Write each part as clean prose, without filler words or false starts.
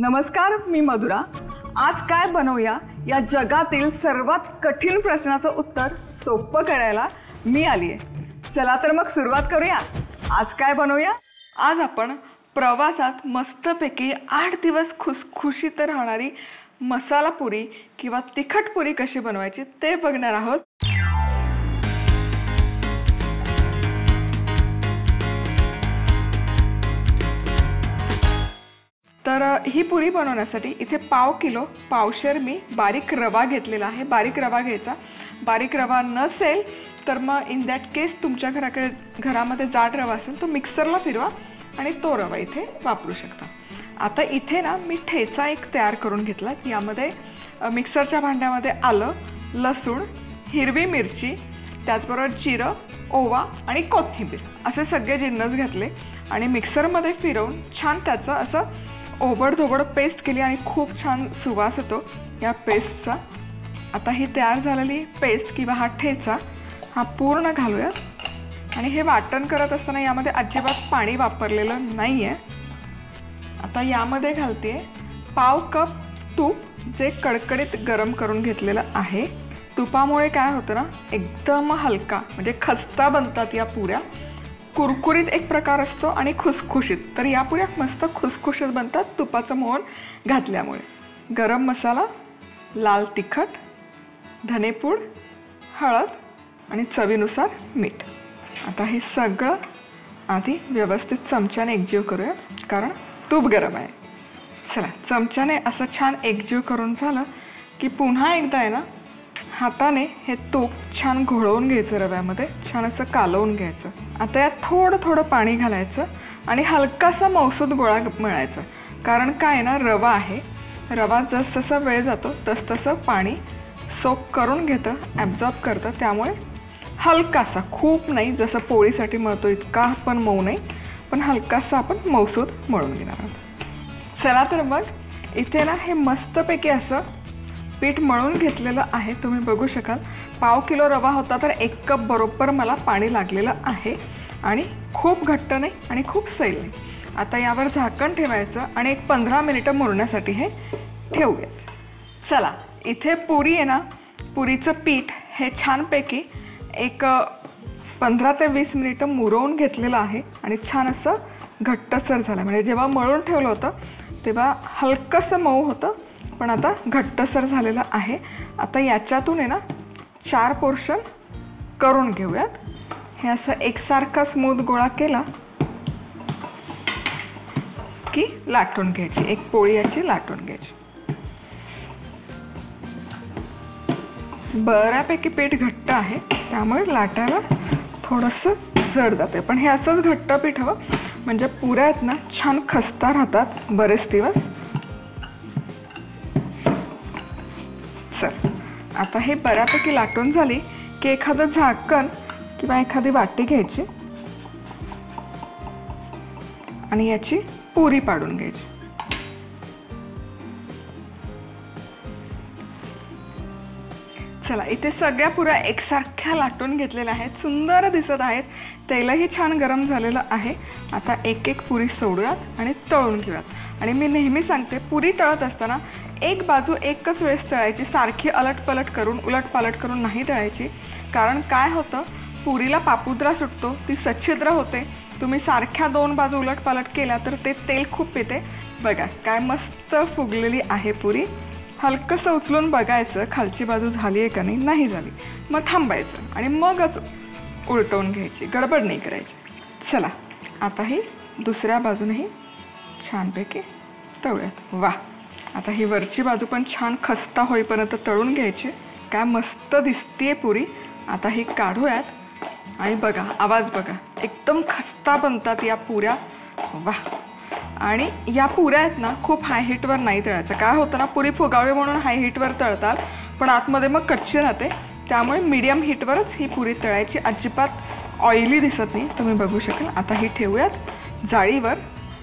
नमस्कार, मी मधुरा। आज काय बनवूया या जगातील सर्वात कठीण प्रश्नाचं उत्तर सोपं करायला मी आली आहे। चला तर मग सुरुवात करूया। आज काय बनवूया? आज आपण प्रवासात मस्तपैकी 8 दिवस खुसखुशीत राहणारी मसाला पुरी किंवा तिखट पुरी कशी बनवायची ते बघणार आहोत। तर ही पुरी बनवण्यासाठी इथे पाव किलो पावशेर मी बारीक रवा घेतलेला आहे। बारीक रवा घ्यायचा। बारीक रवा नसेल तर मग इन दॅट केस तुमच्या घरामध्ये जाड रवा असेल तो मिक्सरला फिरवा आणि तो रवा इथे वापरू शकता। आता इथे ना मी ठेचा एक तयार करून घेतला। यामध्ये मिक्सरच्या भांड्यामध्ये आलं, लसूण, हिरवी मिरची, त्याचबरोबर जिरं, ओवा आणि कोथिंबीर असे सगळे जिन्नस घातले आणि मिक्सरमध्ये फिरवून छान त्याचं असं ओबडधोबड पेस्ट केली आणि खूप छान सुवास येतो या पेस्टचा। आता ही तयार झालेली पेस्ट किंवा हा ठेचा हा पूर्ण घालूया आणि हे वाटण करत असताना यामध्ये अजिबात पाणी वापरलेलं नाही आहे। आता यामध्ये घालते पाव कप तूप जे कडकडीत गरम करून घेतलेलं आहे। तुपामुळे काय होतं ना, एकदम हलका म्हणजे खस्ता बनतात या पुऱ्या। कुरकुरीत एक प्रकार असतो आणि खुसखुशीत, तर या पुऱ्या मस्त खुसखुशीत बनतात तुपाचं मोहन घातल्यामुळे। गरम मसाला, लाल तिखट, धनेपूड, हळद आणि चवीनुसार मीठ। आता हे सगळं आधी व्यवस्थित चमच्याने एकजीव करूया कारण तूप गरम आहे। चला, चमच्याने असं छान एकजीव करून झालं की पुन्हा एकदा आहे ना हाताने हे तूप छान घोळवून घ्यायचं, रव्यामध्ये छान असं कालवून घ्यायचं। आता यात थोडं थोडं पाणी घालायचं आणि हलकासा मौसूद गोळा मळायचा। कारण काय ना, रवा आहे, रवा जसजसा वेळ जातो तसतसं पाणी सोक करून घेतं, ॲब्झॉर्ब करतं। त्यामुळे हलकासा, खूप नाही, जसं पोळीसाठी मळतो इतका पण मऊ नाही, पण हलकासा आपण मौसूद मळून घेणार आहोत। चला तर मग इथे ना हे मस्तपैकी असं पीठ मळून घेतलेलं आहे। तुम्ही बघू शकाल पाव किलो रवा होता तर 1 कप बरोबर मला पाणी लागलेलं आहे आणि खूप घट्ट नाही आणि खूप सैल नाही। आता यावर झाकण ठेवायचं आणि एक 15 मिनिटं मुरण्यासाठी हे ठेवूया। चला, इथे पुरी आहे ना, पुरीचं पीठ हे छानपैकी एक 15 ते 20 मिनिटं मुरवून घेतलेलं आहे आणि छान असं घट्टसर झालं। म्हणजे जेव्हा मळून ठेवलं होतं तेव्हा हलकंसं मऊ होतं, पण आता घट्टसर झालेलं आहे। आता याच्यातून आहे ना 4 पोर्शन करून घेऊयात। हे असं एकसारखा स्मूथ गोळा केला की लाटून घ्यायची, एक पोळी याची लाटून घ्यायची। बऱ्यापैकी पीठ घट्ट आहे त्यामुळे लाटायला थोडंसं जड जाते, पण हे असंच घट्ट पीठ हवं म्हणजे पुऱ्या आहेत ना छान खस्ता राहतात बरेच दिवस। चल, आता हे बऱ्यापैकी लाटून झाली की एखादं झाकण किंवा एखादी वाटी घ्यायची आणि याची पुरी पाडून घ्यायची। चला, इथे सगळ्या पुऱ्या एकसारख्या लाटून घेतलेल्या आहेत, सुंदर दिसत आहेत, तेलही छान गरम झालेलं आहे। आता एक एक पुरी सोडूयात आणि तळून घेऊयात। आणि मी नेहमी सांगते, पुरी तळत असताना एक बाजू एकच वेळेस तळायची, सारखी उलटपालट करून नाही तळायची। कारण काय होतं, पुरीला पापुद्रा सुटतो, ती सच्छिद्र होते। तुम्ही सारख्या 2 बाजू उलटपालट केल्या तर ते तेल खूप पिते। बघा काय मस्त फुगलेली आहे पुरी। हलकंसं उचलून बघायचं खालची बाजू झाली आहे का नाही, नाही झाली मग थांबायचं आणि मगच उलटवून घ्यायची, गडबड नाही करायची। चला, आता ही दुसऱ्या बाजूनही छानपैकी तळूयात। वा, आता ही वरची बाजू पण छान खस्ता होईपर्यंत तळून घ्यायची। काय मस्त दिसतीये पुरी। आता ही काढूयात आणि बघा आवाज बघा, एकदम खस्ता बनतात या पुऱ्या। वा, आणि या पुऱ्या आहेत ना खूप हाय हीटवर नाही तळायचं। काय होतं ना, पुरी फुगावी म्हणून हाय हीटवर तळतात पण आतमध्ये मग कच्ची राहते, त्यामुळे मीडियम हीटवरच ही पुरी तळायची, अजिबात ऑइली दिसत नाही। तुम्ही बघू शकाल। आता ही ठेवूयात जाळीवर।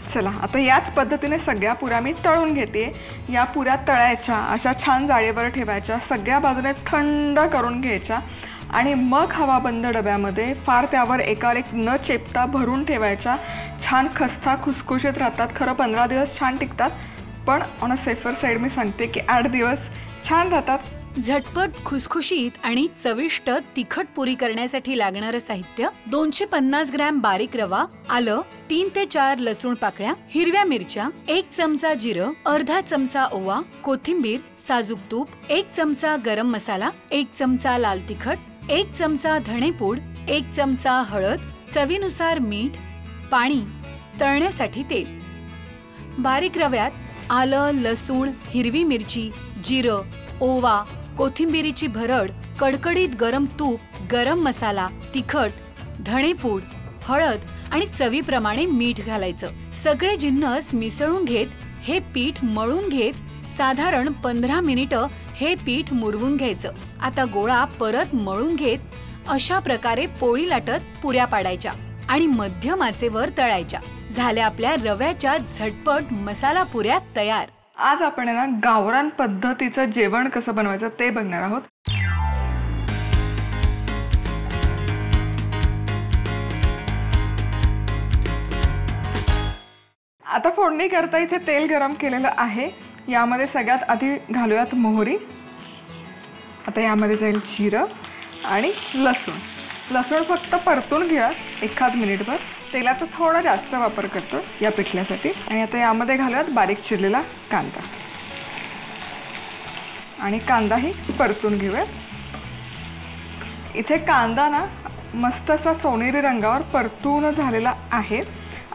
चला, आता याच पद्धतीने सगळ्या पुऱ्या मी तळून घेते। या पुऱ्या तळायच्या, अशा छान जाळीवर ठेवायच्या, सगळ्या बाजूने थंड करून घ्यायच्या आणि मग हवाबंद डब्यामध्ये फार त्यावर एकावर एक न चेपता भरून ठेवायच्या। छान खस्ता खुसखुशीत राहतात, खरं 15 दिवस छान टिकतात, पण ऑन अ सेफर साईड मी सांगते की 8 दिवस छान राहतात. झटपट, खुसखुशीत आणि चविष्ट तिखट पुरी करण्यासाठी लागणारं साहित्य: 250 ग्रॅम बारीक रवा, आलं, 3 ते 4 लसूण पाकळ्या, हिरव्या मिरच्या, 1 चमचा जिरं, अर्धा चमचा ओवा, कोथिंबीर, साजूक तूप, 1 चमचा गरम मसाला, 1 चमचा लाल तिखट, 1 चमचा धणेपूड, 1 चमचा हळद, चवीनुसार मीठ, पाणी, तळण्यासाठी तेल. बारीक रव्यात आलं, लसूण, हिरवी मिरची, जिरं, ओवा, कोथिंबीरीची भरड, कडकडीत गरम तूप, गरम मसाला, तिखट, धणेपूड, हळद आणि चवीप्रमाणे मीठ घालायचं. सगळे जिन्नस मिसळून घेत हे पीठ मळून घेत साधारण 15 मिनिटं हे पीठ मुरवून घ्यायचं. आता गोळा परत मळून घेत अशा प्रकारे पोळी लाटत पुऱ्या पाडायच्या आणि मध्यम आचेवर तळायच्या. झाल्या आपल्या रव्याच्या झटपट मसाला पुऱ्या तयार. आज आपण ना गावरान पद्धतीचं जेवण कसं बनवायचं ते बघणार आहोत. आता फोडणी करता इथे तेल गरम केलेलं आहे. यामध्ये सगळ्यात आधी घालूयात मोहरी. आता यामध्ये जाईल जिरं आणि लसूण. लसूण फक्त परतून घ्या एखाद मिनिटभर. तेलाचा थोडा जास्त वापर करतो या पिठल्यासाठी. आणि आता यामध्ये घालूयात बारीक चिरलेला कांदा आणि कांदाही परतून घेऊया. इथे कांदा ना मस्त असा सोनेरी रंगावर परतून झालेला आहे.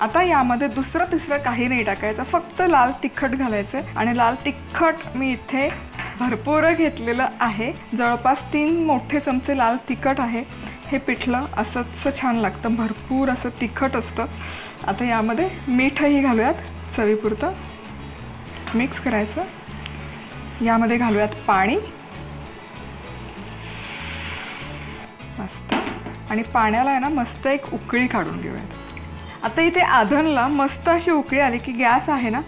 आता यामध्ये दुसरं तिसरं काही नाही टाकायचं, फक्त लाल तिखट घालायचं. आणि लाल तिखट मी इथे भरपूर घेतलेलं आहे. जवळपास 3 मोठे चमचे लाल तिखट आहे. हे पिठलं असंच छान लागतं, भरपूर असं तिखट असतं. आता यामध्ये मीठही घालूयात चवीपुरतं. मिक्स करायचं. यामध्ये घालूयात पाणी मस्त. आणि पाण्याला आहे ना मस्त एक उकळी काढून घेऊयात. आता इथे आधनला मस्त अशी उकळी आली की गॅस आहे ना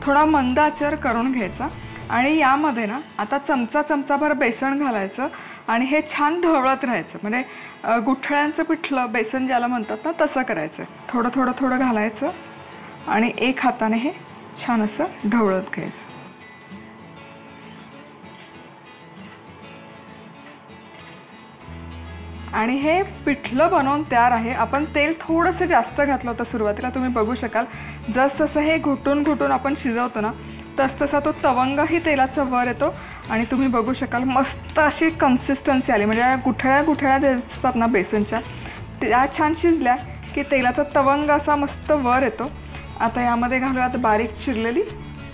थोडा मंद आचेवर करून घ्यायचा. आणि यामध्ये ना आता चमचाभर बेसन घालायचं आणि हे छान ढवळत राहायचं. म्हणजे गुठळ्यांचं पिठलं बेसन ज्याला म्हणतात ना तसं करायचं. थोडं घालायचं आणि एक हाताने हे छान असं ढवळत घ्यायचं. आणि हे पिठलं बनवून तयार आहे. आपण तेल थोडंसं जास्त घातलं होतं सुरुवातीला, तुम्ही बघू शकाल. जसं हे घुटून आपण शिजवतो ना तसं तो तवंगही तेलाचा वर येतो. आणि तुम्ही बघू शकाल मस्त अशी कन्सिस्टन्सी आली. म्हणजे गुठळ्या दिसतात ना बेसनच्या, त्या छान शिजल्या की तेलाचा तवंग असा मस्त वर येतो. आता यामध्ये घालूयात बारीक चिरलेली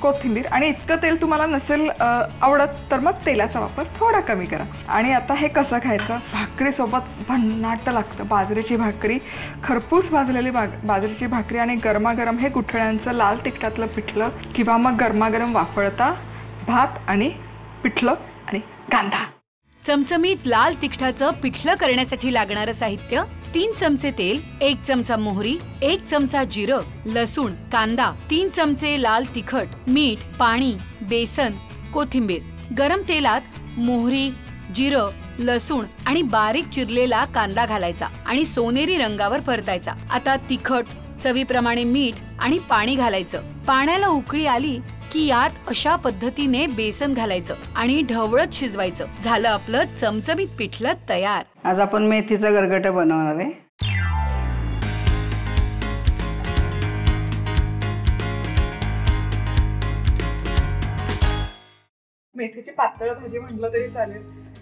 कोथिंबीर. आणि इतकं तेल तुम्हाला नसेल आवडत तर मग तेलाचा वापर थोडा कमी करा. आणि आता हे कसं खायचं? भाकरीसोबत भन्नाट लागतं. बाजरीची भाकरी, खरपूस भाजलेली बाजरीची भाकरी आणि गरमागरम हे गुठळ्यांचं लाल तिखटातलं पिठलं, किंवा मग गरमागरम वाफळता भात आणि पिठलं आणि कांदा. चमचमीत लाल तिखटाचं पिठलं करण्यासाठी लागणारं साहित्य: 3 चमचे तेल, 1 चमचा मोहरी, 1 चमचा जिरं, लसूण, कांदा, 3 चमचे लाल तिखट, मीठ, पाणी, बेसन, कोथिंबीर. गरम तेलात मोहरी, जिरं, लसूण आणि बारीक चिरलेला कांदा घालायचा आणि सोनेरी रंगावर परतायचा. आता तिखट, चवीप्रमाणे मीठ आणि पाणी घालायचं. पाण्याला उकळी आली की यात अशा पद्धतीने बेसन घालायचं आणि ढवळत शिजवायचं. झालं आपलं चमचमीत पिठलं तयार. आज आपण मेथीचं गरगटं बनवणार आहे. मेथीची पातळ भाजी म्हटलं तरी चालेल,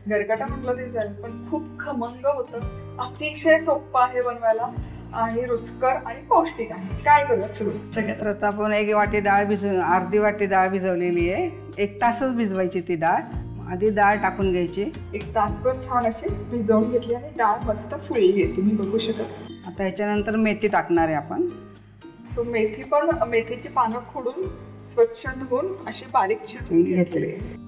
गरगटा म्हटलं तरी चालेल, पण खूप खमंग होतं. अतिशय सोपं आहे बनवायला आणि रुचकर आणि पौष्टिक आहे. काय करूयात सुरू? सगळ्यात आपण एक वाटी डाळ अर्धी वाटी डाळ भिजवलेली आहे. 1 तासच भिजवायची ती डाळ. आधी डाळ टाकून घ्यायची. 1 तासभर छान अशी भिजवून घेतली आणि डाळ मस्त फुलली आहे, तुम्ही बघू शकता. आता ह्याच्यानंतर मेथी टाकणार आहे आपण. सो मेथीची पानं खोडून स्वच्छ धुवून अशी बारीक चिरून घेतलेली आहे.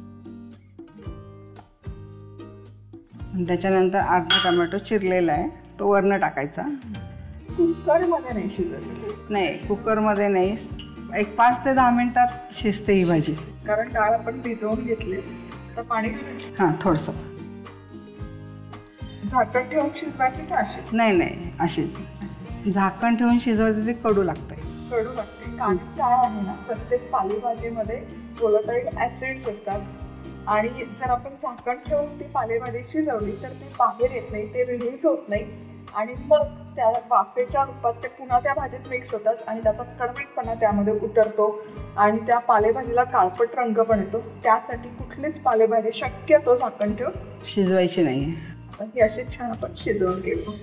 त्याच्यानंतर अर्धा टोमॅटो चिरलेला आहे, तो वरनं टाकायचा. कुकरमध्ये नाही शिजवायचं? नाही, कुकरमध्ये नाही. 5 ते 10 मिनिटात शिजते ही भाजी. कारण डाळ आपण भिजवून घेतली. तर पाणी घालायचं? हां, थोडंसं. झाकण ठेवून शिजवायची का अशी? नाही, अशी झाकण ठेवून शिजवायचं, ते कडू लागतंय. कडू लागते. काळी डाळ आहे ना, प्रत्येक पालेभाजीमध्ये व्होलेटाईल ऍसिड्स असतात आणि जर आपण झाकण ठेवून ती पालेभाजी शिजवली तर ती बाहेर येत नाही, ते रिलीज होत नाही आणि मग त्या वाफेच्या रूपात ते पुन्हा त्या भाजीत मिक्स होतात आणि त्याचा कडवटपणा त्यामध्ये उतरतो आणि त्या पालेभाजीला काळपट रंग पण येतो. त्यासाठी कुठलीच पालेभाजी शक्यतो झाकण ठेवून शिजवायची नाही. आता ही अशी छान आपण शिजवून घेऊ.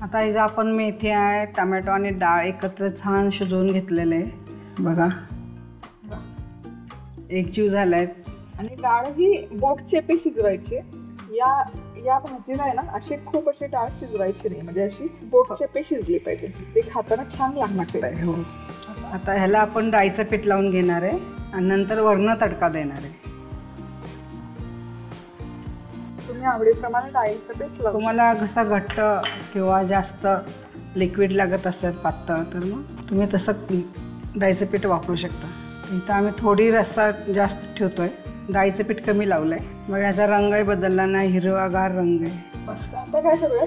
आता इथं आपण मेथी आहे, टमॅटो आणि डाळ एकत्र छान शिजवून घेतलेले आहे बघा. एकजीव झालाय. आणि डाळ ही बोट चेपी शिजवायची. या भाजीला आहे ना अशी खूप अशी डाळ शिजवायची नाही, म्हणजे अशी बोट चेपी शिजली पाहिजे, ते खाताना छान लागणार पाहिजे. हो. आता ह्याला आपण डाळीचं पीठ लावून घेणार आहे आणि नंतर वरनं तडका देणार आहे. तुम्ही आवडीप्रमाणे डाळीचं पीठ लावू. तुम्हाला घसा घट्ट किंवा जास्त लिक्विड लागत असेल पातळ तर मग तुम्ही तसं डाळीचं पीठ वापरू शकता. इथं आम्ही थोडी रस्सा जास्त ठेवतोय, डाळीचं पीठ कमी लावलंय. मग याचा रंगही बदलला नाही, हिरवागार रंग आहे मस्त. आता काय करूया,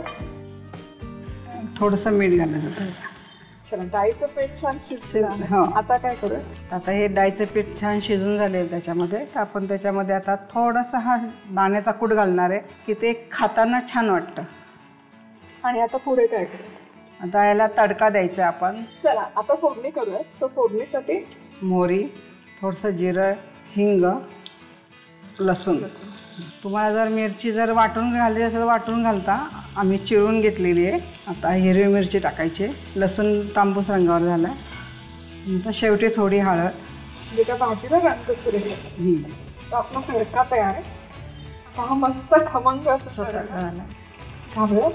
थोडंसं मीठ घालायचं. चला, डाळीचं पीठ छान शिजलं. हो. आता काय करूया, आता हे डाळीचं पीठ छान शिजून झाले त्याच्यामध्ये, तर आपण त्याच्यामध्ये आता थोडासा हा दाण्याचा कूट घालणार आहे की ते खाताना छान वाटतं. आणि आता पुढे काय करूया, आता याला तडका द्यायचा आपण. चला आता फोडणी करूया. सो फोडणीसाठी मोहरी, थोडंसं जिरं, हिंग, लसूण. तुम्हाला जर मिरची जर वाटून घालायची असेल वाटून घालता, आम्ही चिरून घेतलेली आहे. आता हिरवी मिरची टाकायची, लसूण तांबूस रंगावर झाला. नंतर शेवटी थोडी हळद. म्हणजे त्या भाजीला रंग सुरेख. आपला तडका तयार आहे. हा मस्त खमंग असं झाला.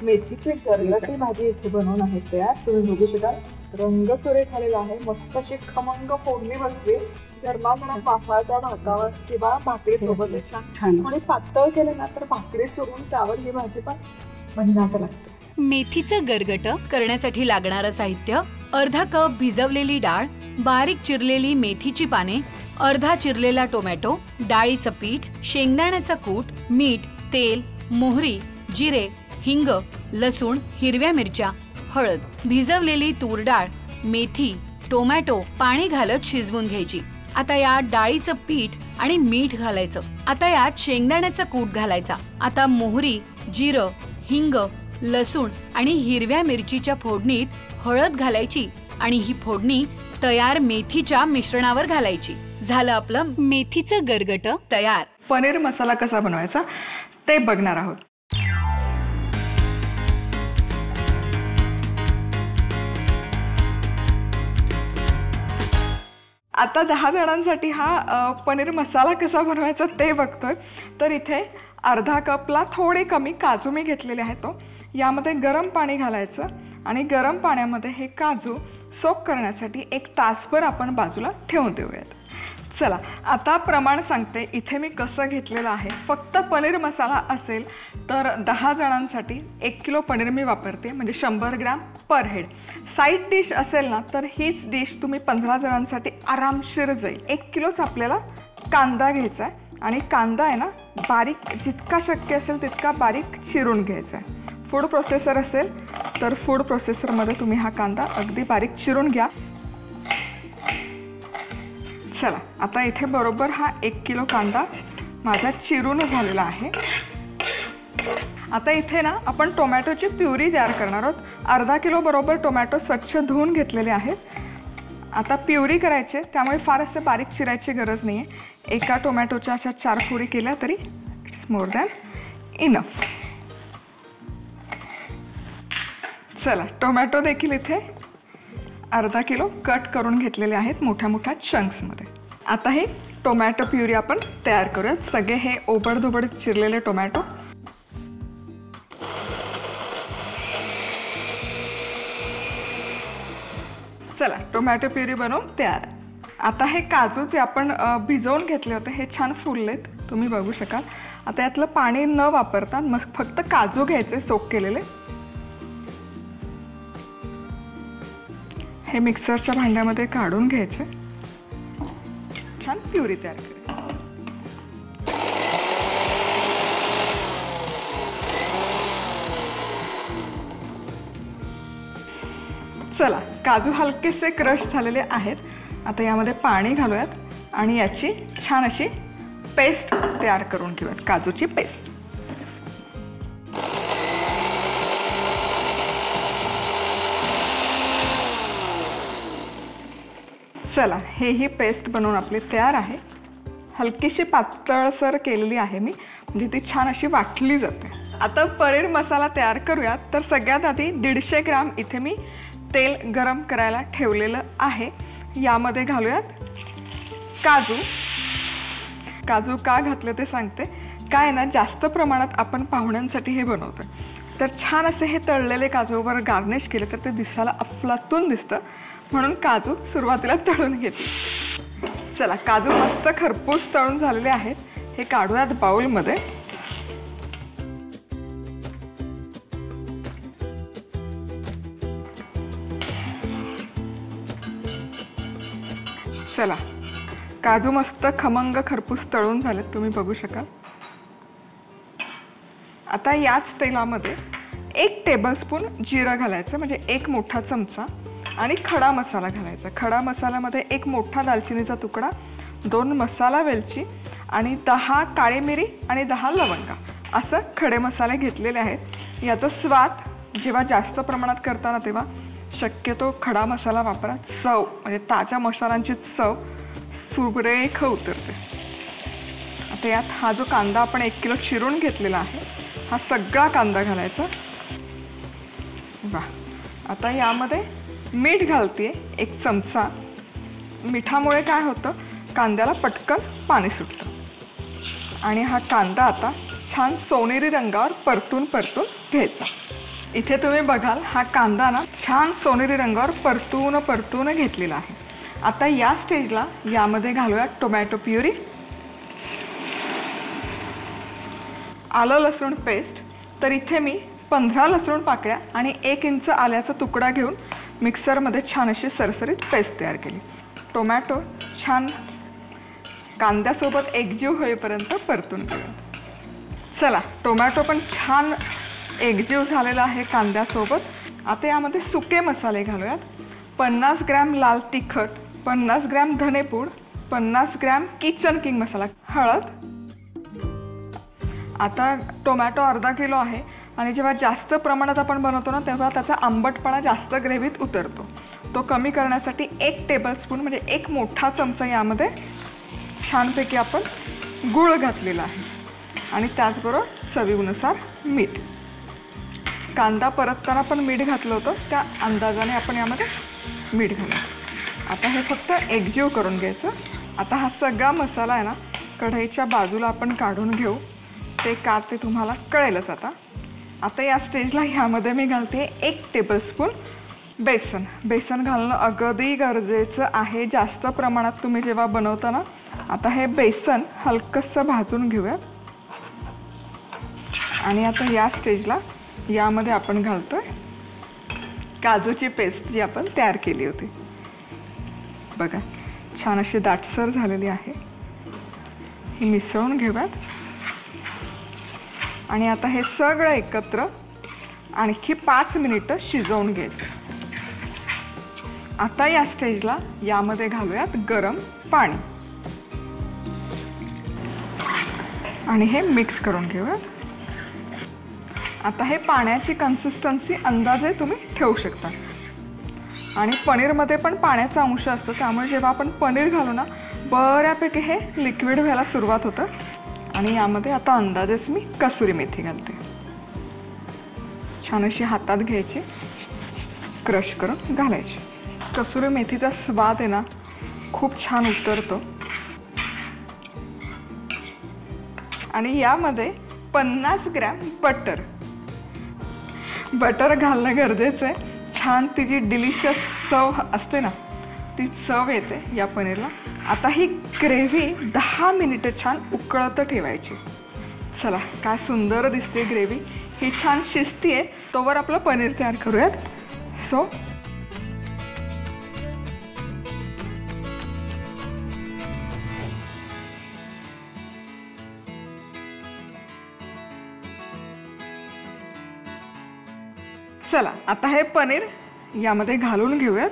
मेथीची गरगटी भाजी इथे बनवून आहे तयार. तुम्ही बघू शकाल रंग सुरेख झालेला आहे. मस्त अशी खमंग फोडणी बसली गरमागरम वाफाळत्या भातावर किंवा भाकरी सोबत छान. आणि पातळ केलं ना तर भाकरी चुरून त्यावर ही भाजी पण भन्नाट लागते. मेथीचं गरगट करण्यासाठी लागणारं साहित्य: अर्धा कप भिजवलेली डाळ, बारीक चिरलेली मेथीची पाने, अर्धा चिरलेला टोमॅटो, डाळीचं पीठ, शेंगदाण्याचं कूट, मीठ, तेल, मोहरी, जिरे, हिंग, लसूण, हिरव्या मिरच्या, हळद. भिजवलेली तूर डाळ, मेथी, टोमॅटो पाणी घालत शिजवून घ्यायची. आता यात डाळीचं पीठ आणि मीठ घालायचं. आता यात शेंगदाण्याचा कूट घालायचा. आता मोहरी, जिरं, हिंग, लसूण आणि हिरव्या मिरचीच्या फोडणीत हळद घालायची आणि ही फोडणी तयार मेथीच्या मिश्रणावर घालायची. झालं आपलं मेथीचं गरगट तयार. पनीर मसाला कसा बनवायचा ते बघणार आहोत. आता 10 जणांसाठी हा पनीर मसाला कसा बनवायचा ते बघतोय. तर इथे अर्धा कपला थोडे कमी काजू मी घेतलेले आहेत. यामध्ये गरम पाणी घालायचं आणि गरम पाण्यामध्ये हे काजू सोक करण्यासाठी 1 तासभर आपण बाजूला ठेवून देऊयात. चला आता प्रमाण सांगते इथे मी कसं घेतलेलं आहे. फक्त पनीर मसाला असेल तर 10 जणांसाठी 1 किलो पनीर मी वापरते, म्हणजे 100 gram per head. Side dish असेल ना तर हीच डिश तुम्ही 15 जणांसाठी आरामशीर जाईल. 1 किलोच आपल्याला कांदा घ्यायचा आहे आणि कांदा आहे ना बारीक जितका शक्य असेल तितका बारीक चिरून घ्यायचा आहे. फूड प्रोसेसर असेल तर फूड प्रोसेसरमध्ये तुम्ही हा कांदा अगदी बारीक चिरून घ्या. चला आता इथे बरोबर हा 1 किलो कांदा माझा चिरून झालेला आहे. आता इथे ना आपण टोमॅटोची प्युरी तयार करणार आहोत. अर्धा किलो बरोबर टोमॅटो स्वच्छ धुवून घेतलेले आहेत. आता प्युरी करायची त्यामुळे फार असे बारीक चिरायची गरज नाही आहे. एका टोमॅटोच्या अशा 4 फोडी केल्या तरी इट्स मोर दॅन इनफ. चला टोमॅटो देखील इथे अर्धा किलो कट करून घेतलेले आहेत मोठ्या मोठ्या चंक्समध्ये. आता हे टोमॅटो प्युरी आपण तयार करूयात. सगळे हे ओबडधोबड चिरलेले टोमॅटो चला टोमॅटो प्युरी बनवून तयार. आता हे काजू जे आपण भिजवून घेतले होते हे छान फुललेत, तुम्ही बघू शकाल. आता यातलं पाणी न वापरता मग फक्त काजू घ्यायचे सोक केलेले. हे मिक्सरच्या भांड्यामध्ये काढून घ्यायचे. छान प्युरी तयार करायची. चला, काजू हलकेसे क्रश झालेले आहेत. आता यामध्ये पाणी घालूयात आणि याची छान अशी पेस्ट तयार करून घेऊयात, काजूची पेस्ट. चला, ही पेस्ट बनवून आपली तयार आहे. हलकीशी पातळसर केलेली आहे मी, म्हणजे ती छान अशी वाटली जाते. आता पनीर मसाला तयार करूयात. तर सगळ्यात आधी 150 ग्राम इथे मी तेल गरम करायला ठेवलेलं आहे. यामध्ये घालूयात काजू. काजू का घातले ते सांगते. काय ना, जास्त प्रमाणात आपण पाहुण्यांसाठी हे बनवतो, तर छान असे हे तळलेले काजूवर गार्निश केले तर ते दिसायला अफलातून दिसतं, म्हणून काजू सुरुवातीला तळून घेते. चला, काजू मस्त खरपूस तळून झालेले आहेत. हे काढूयात बाउलमध्ये. चला, काजू मस्त खमंग खरपूस तळून झालेत, तुम्ही बघू शकाल. आता याच तेलामध्ये 1 टेबलस्पून जिरं घालायचं, म्हणजे 1 मोठा चमचा, आणि खडा मसाला घालायचा. खडा मसाल्यामध्ये 1 मोठा दालचिनीचा तुकडा, 2 मसाला वेलची आणि 10 काळी मिरी आणि 10 लवंगा, असं खडे मसाले घेतलेले आहेत. याचा स्वाद जेव्हा जास्त प्रमाणात करताना तेव्हा शक्यतो खडा मसाला वापरा. चव म्हणजे ताज्या मसाल्यांची चव सुरेख उतरते. आता यात हा जो कांदा आपण 1 किलो चिरून घेतलेला आहे, हा सगळा कांदा घालायचा. वा, आता यामध्ये मीठ घालते 1 चमचा. मिठामुळे काय होतं, कांद्याला पटकन पाणी सुटतं. आणि हा कांदा आता छान सोनेरी रंगावर परतून घ्यायचा. इथे तुम्ही बघाल, हा कांदा ना छान सोनेरी रंगावर परतून घेतलेला आहे. आता या स्टेजला यामध्ये घालूया टोमॅटो प्युरी, आलं लसूण पेस्ट. तर इथे मी 15 लसूण पाकळ्या आणि 1 इंच आल्याचा तुकडा घेऊन मिक्सरमध्ये छान अशी सरसरीत पेस्ट तयार केली. टोमॅटो छान कांद्यासोबत एकजीव होईपर्यंत परतून घेऊया. चला, टोमॅटो पण छान एकजीव झालेला आहे कांद्यासोबत. आता यामध्ये सुके मसाले घालूयात. 50 ग्रॅम लाल तिखट, 50 ग्रॅम धनेपूड, 50 ग्रॅम किचन किंग मसाला, हळद. आता टोमॅटो अर्धा किलो आहे आणि जेव्हा जास्त प्रमाणात आपण बनवतो ना, तेव्हा त्याचा आंबटपणा जास्त ग्रेव्हीत उतरतो. तो कमी करण्यासाठी 1 टेबलस्पून म्हणजे 1 मोठा चमचा यामध्ये छानपैकी आपण गूळ घातलेला आहे आणि त्याचबरोबर चवीनुसार मीठ. कांदा परतताना पण मीठ घातलं होतं, त्या अंदाजाने आपण यामध्ये मीठ घालायचं. आता हे फक्त एकजीव करून घ्यायचं. आता हा सगळा मसाला आहे ना, कढईच्या बाजूला आपण काढून घेऊ. ते का ते तुम्हाला कळेलच. आता या स्टेजला ह्यामध्ये मी घालते 1 टेबलस्पून बेसन. बेसन घालणं अगदी गरजेचं आहे जास्त प्रमाणात तुम्ही जेव्हा बनवता ना. आता हे बेसन हलकंसं भाजून घेऊया. आणि आता या स्टेजला यामध्ये आपण घालतोय काजूची पेस्ट जी आपण तयार केली होती. बघा, छान अशी दाटसर झालेली आहे. ही मिसळून घेऊयात. आणि आता हे सगळं एकत्र आणखी 5 मिनिटं शिजवून घ्यायचं. आता या स्टेजला यामध्ये घालूयात गरम पाणी आणि हे मिक्स करून घेऊयात. आता हे पाण्याची कन्सिस्टन्सी अंदाजे तुम्ही ठेवू शकता. आणि पनीरमध्ये पण पाण्याचा अंश असतो, त्यामुळे जेव्हा आपण पनीर घालू ना, बऱ्यापैकी हे लिक्विड व्हायला सुरुवात होतं. आणि यामध्ये आता अंदाजेच मी कसुरी मेथी घालते. छान अशी हातात घ्यायची, क्रश करून घालायची. कसुरी मेथीचा स्वाद आहे ना, खूप छान उतरतो. आणि यामध्ये 50 ग्रॅम बटर घालणं गरजेचं आहे. छान तिची डिलिशियस चव असते ना, ती चव येते या पनीरला. आता ही ग्रेव्ही 10 मिनिटं छान उकळत ठेवायची. चला, काय सुंदर दिसते ग्रेव्ही. ही छान शिजतीये, तोवर आपलं पनीर तयार करूयात. चला, आता हे पनीर यामध्ये घालून घेऊयात.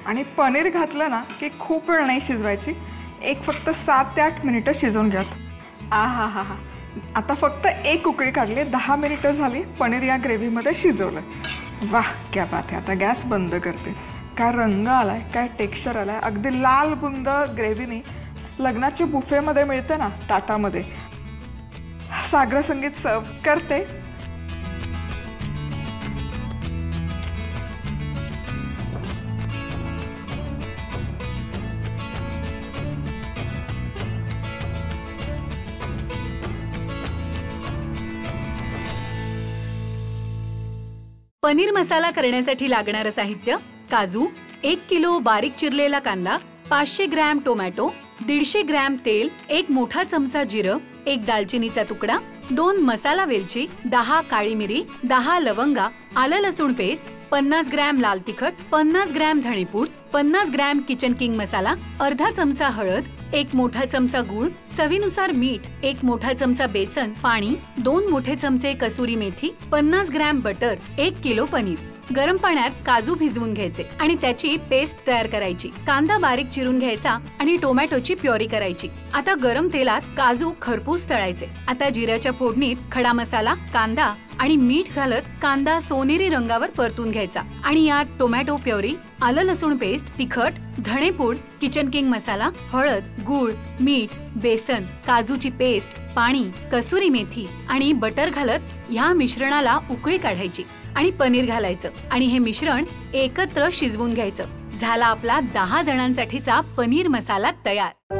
आणि पनीर घातलं ना की खूप वेळ नाही शिजवायची, एक फक्त 7 ते 8 मिनिटं शिजवून घ्यात. हा हा हा. आता फक्त एक उकळी काढली, 10 मिनिटं झाली पनीर या ग्रेव्हीमध्ये शिजवलं. वाह क्या बात आहे. आता गॅस बंद करते. काय रंग आलाय, काय टेक्स्चर आलाय, अगदी लाल बुंद ग्रेव्हीने लग्नाच्या बुफेमध्ये मिळते ना ताटामध्ये. सागर संगीत सर्व करते. पनीर मसाला करण्यासाठी लागणारं साहित्य: काजू, 1 किलो बारीक चिरलेला कांदा, 500 ग्रॅम टोमॅटो, 150 ग्रॅम तेल, 1 मोठा चमचा जिरं, 1 दालचिनीचा तुकडा, 2 मसाला वेलची, 10 काळी मिरी, 10 लवंगा, आलं लसूण पेस्ट, 50 ग्रॅम लाल तिखट, 50 ग्रॅम धणेपूड, 50 ग्रॅम किचन किंग मसाला, अर्धा चमचा हळद, 1 मोठा चमचा गूळ, चवीनुसार मीठ, 1 मोठा चमचा बेसन, पाणी, 2 मोठे चमचे kasuri methi, 50 gram butter, 1 kilo paneer. गरम पाण्यात काजू भिजवून घ्यायचे आणि त्याची पेस्ट तयार करायची. कांदा बारीक चिरून घ्यायचा आणि टोमॅटोची प्युरी करायची. आता गरम तेलात काजू खरपूस तळायचे. आता जिऱ्याच्या फोडणीत खडा मसाला, कांदा आणि मीठ घालत कांदा सोनेरी रंगावर परतून घ्यायचा आणि यात टोमॅटो प्युरी, आलं लसूण पेस्ट, तिखट, धणेपूड, किचन किंग मसाला, हळद, गूळ, मीठ, बेसन, काजूची पेस्ट, पाणी, कसुरी मेथी आणि बटर घालत ह्या मिश्रणाला उकळी काढायची आणि पनीर घालायचं आणि हे मिश्रण एकत्र शिजवून घ्यायचं. झाला आपला 10 जणांसाठीचा पनीर मसाला तयार.